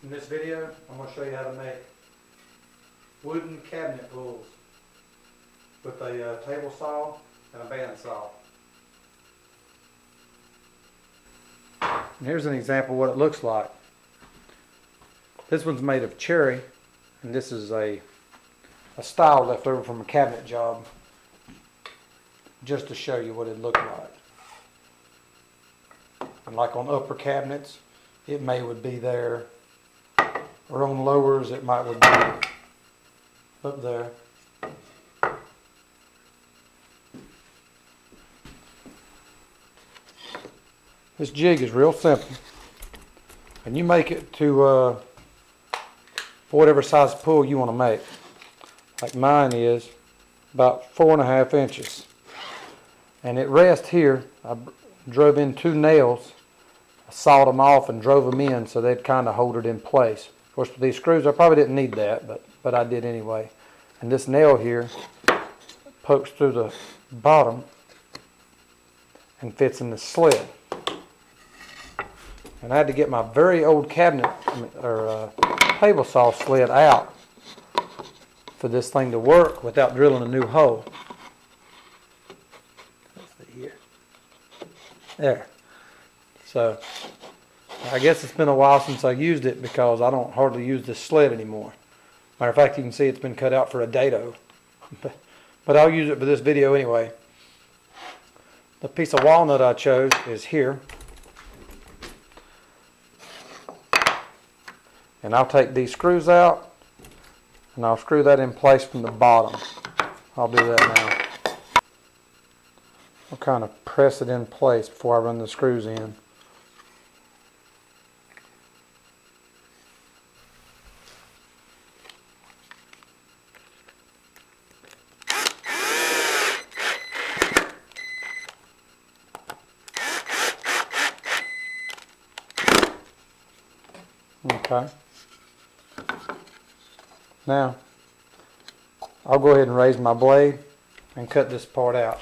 In this video, I'm going to show you how to make wooden cabinet pulls with a table saw and a bandsaw. And here's an example of what it looks like. This one's made of cherry, and this is a style left over from a cabinet job, just to show you what it looked like. And like on upper cabinets, it would be there, or on lowers, it would be up there. This jig is real simple, and you make it to whatever size pull you want to make. Like mine is about 4.5 inches, and it rests here. I drove in 2 nails, I sawed them off and drove them in so they'd kind of hold it in place. Of course, with these screws, I probably didn't need that, but I did anyway. And this nail here pokes through the bottom and fits in the sled. And I had to get my very old cabinet or table saw sled out for this thing to work without drilling a new hole. Let's see here. There. So I guess it's been a while since I used it because I don't hardly use this sled anymore. Matter of fact, you can see it's been cut out for a dado. But I'll use it for this video anyway. The piece of walnut I chose is here. And I'll take these screws out and I'll screw that in place from the bottom. I'll do that now. I'll kind of press it in place before I run the screws in. Okay. Now, I'll go ahead and raise my blade and cut this part out.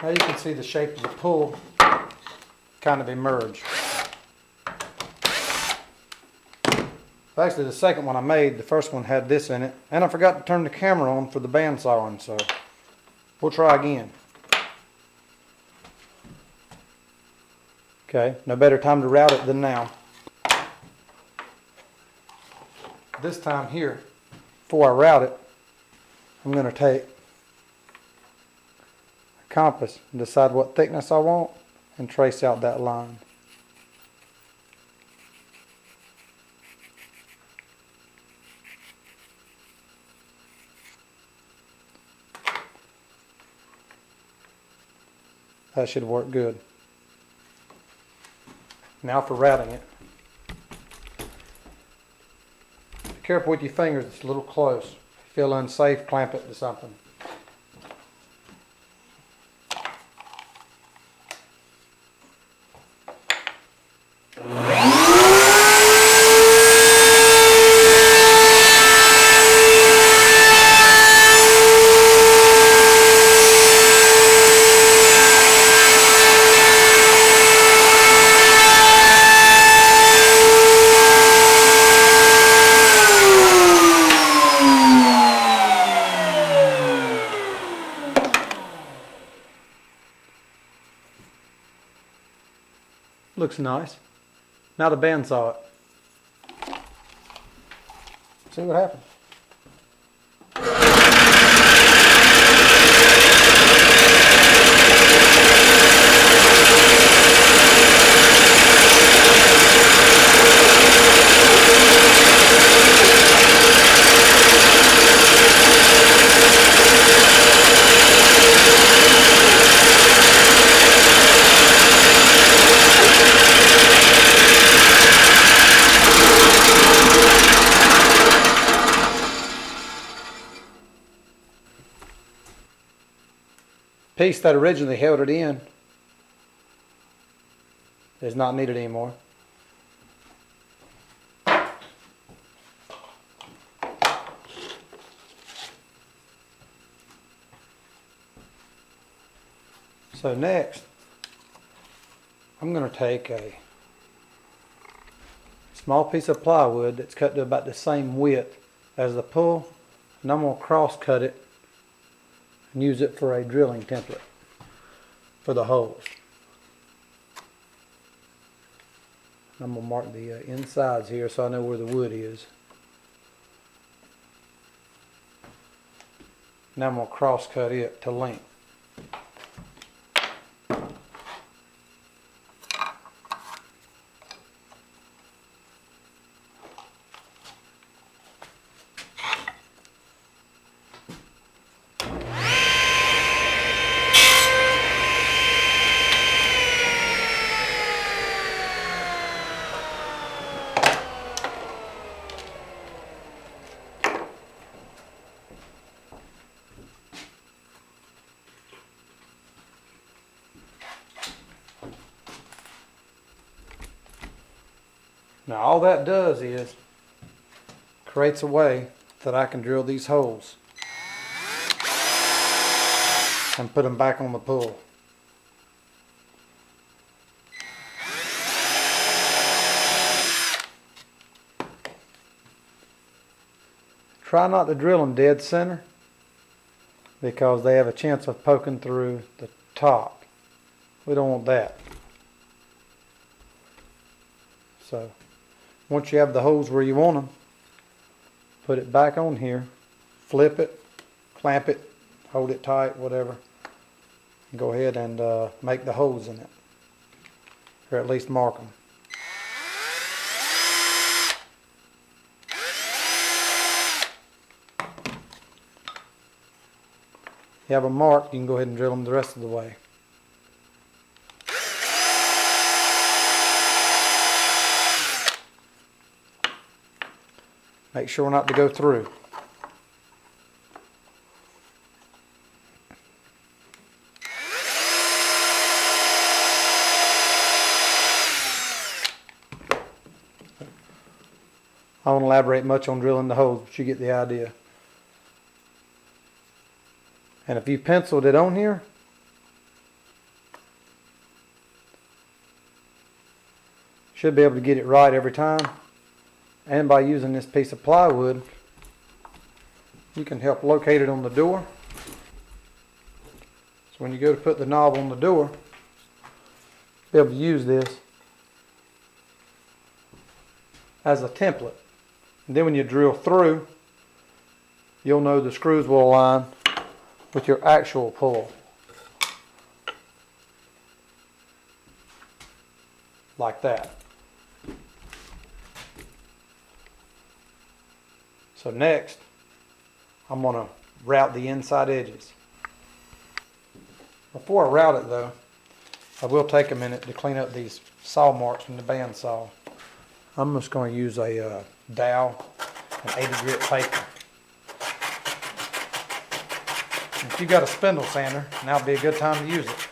Now you can see the shape of the pull kind of emerge. Actually, the second one I made, the first one had this in it, and I forgot to turn the camera on for the bandsawing, so we'll try again. Okay, no better time to route it than now. This time here, before I route it, I'm going to take compass and decide what thickness I want and trace out that line. That should work good. Now for routing it. Be careful with your fingers, it's a little close. If you feel unsafe, clamp it to something. looks nice. Now the bandsaw it. See what happens. Piece that originally held it in is not needed anymore. So next, I'm going to take a small piece of plywood that's cut to about the same width as the pull, and I'm going to cross cut it and use it for a drilling template for the holes. I'm going to mark the insides here so I know where the wood is. Now I'm going to cross cut it to length. Now all that does is creates a way that I can drill these holes and put them back on the pull. Try not to drill them dead center because they have a chance of poking through the top. We don't want that. So once you have the holes where you want them, put it back on here, flip it, clamp it, hold it tight, whatever. Go ahead and make the holes in it, or at least mark them. You have a mark, you can go ahead and drill them the rest of the way. Make sure not to go through. I won't elaborate much on drilling the holes, but you get the idea. And if you penciled it on here, should be able to get it right every time. And by using this piece of plywood, you can help locate it on the door. So when you go to put the knob on the door, be able to use this as a template. And then when you drill through, you'll know the screws will align with your actual pull. Like that. So next, I'm going to route the inside edges. Before I route it though, I will take a minute to clean up these saw marks from the bandsaw. I'm just going to use a dowel and 80 grit paper. If you've got a spindle sander, now would be a good time to use it.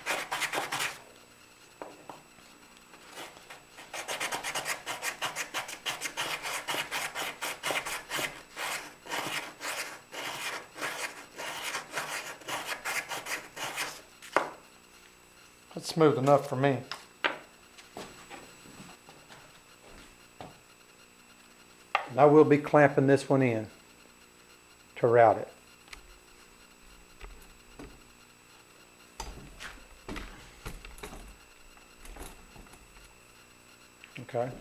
That's smooth enough for me. And I will be clamping this one in to route it. Okay.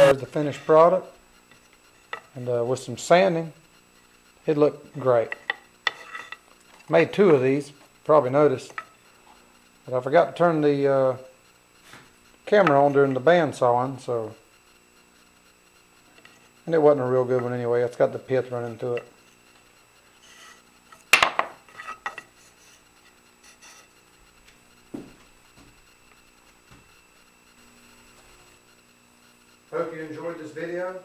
There's the finished product, and with some sanding, it looked great. Made 2 of these, probably noticed, but I forgot to turn the camera on during the bandsawing, so, and it wasn't a real good one anyway. It's got the pith running through it. Hope you enjoyed this video.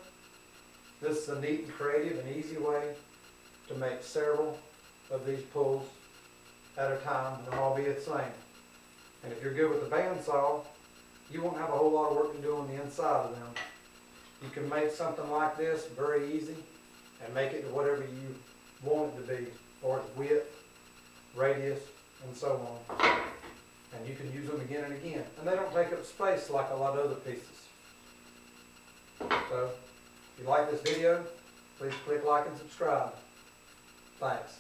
This is a neat and creative and easy way to make several of these pulls at a time, and they'll all be the same. And if you're good with the bandsaw, you won't have a whole lot of work to do on the inside of them. You can make something like this very easy and make it to whatever you want it to be, or its width, radius, and so on. And you can use them again and again. And they don't take up space like a lot of other pieces. So, if you like this video, please click like and subscribe. Thanks.